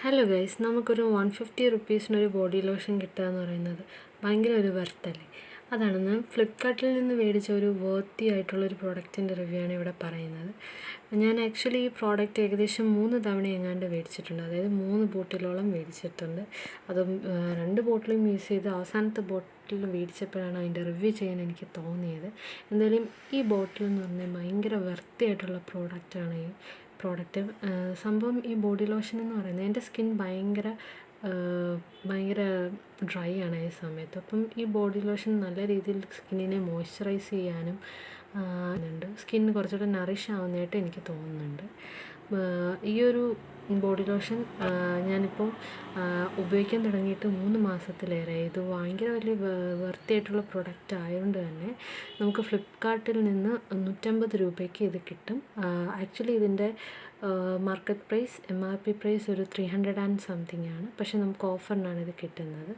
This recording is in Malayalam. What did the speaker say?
ഹലോ ഗൈസ്, നമുക്കൊരു 150 റുപ്പീസിനൊരു ബോഡി ലോഷൻ കിട്ടുക എന്ന് പറയുന്നത് ഭയങ്കര ഒരു വെർത്തല്ലേ. അതാണ് ഞാൻ ഫ്ലിപ്കാർട്ടിൽ നിന്ന് മേടിച്ച ഒരു വേർത്തി ആയിട്ടുള്ളൊരു പ്രോഡക്റ്റിൻ്റെ റിവ്യൂ ആണ് ഇവിടെ പറയുന്നത്. ഞാൻ ആക്ച്വലി ഈ പ്രോഡക്റ്റ് ഏകദേശം 3 തവണ എങ്ങാണ്ട് മേടിച്ചിട്ടുണ്ട്. അതായത് 3 ബോട്ടിലോളം മേടിച്ചിട്ടുണ്ട്. അതും 2 ബോട്ടിലും യൂസ് ചെയ്ത് അവസാനത്തെ ബോട്ടിൽ മേടിച്ചപ്പോഴാണ് അതിൻ്റെ റിവ്യൂ ചെയ്യാൻ എനിക്ക് തോന്നിയത്. എന്തായാലും ഈ ബോട്ടിൽ എന്ന് പറഞ്ഞാൽ ഭയങ്കര വെർത്തി ആയിട്ടുള്ള പ്രോഡക്റ്റാണ് ഈ പ്രോഡക്റ്റ്. സംഭവം ഈ ബോഡി ലോഷൻ എന്ന് പറയുന്നത് എൻ്റെ സ്കിൻ ഭയങ്കര ഡ്രൈ ആണ് ഈ സമയത്ത്. അപ്പം ഈ ബോഡി ലോഷൻ നല്ല രീതിയിൽ സ്കിന്നിനെ മോയ്സ്ചറൈസ് ചെയ്യാനും സ്കിന്ന് കുറച്ചുകൂടെ നറിഷ് ആവുന്നതായിട്ട് എനിക്ക് തോന്നുന്നുണ്ട്. ഈ ഒരു ബോഡി ലോഷൻ ഞാനിപ്പോൾ ഉപയോഗിക്കാൻ തുടങ്ങിയിട്ട് 3 മാസത്തിലേറെ. ഇത് ഭയങ്കര വലിയ വെർത്തിയായിട്ടുള്ള പ്രൊഡക്റ്റ് ആയതുകൊണ്ട് തന്നെ നമുക്ക് ഫ്ലിപ്കാർട്ടിൽ നിന്ന് 150 രൂപയ്ക്ക് ഇത് കിട്ടും. ആക്ച്വലി ഇതിൻ്റെ മാർക്കറ്റ് പ്രൈസ് MRP പ്രൈസ് ഒരു 300 ആൻഡ് സംതിങ് ആണ്. പക്ഷേ നമുക്ക് ഓഫറിനാണ് ഇത് കിട്ടുന്നത്.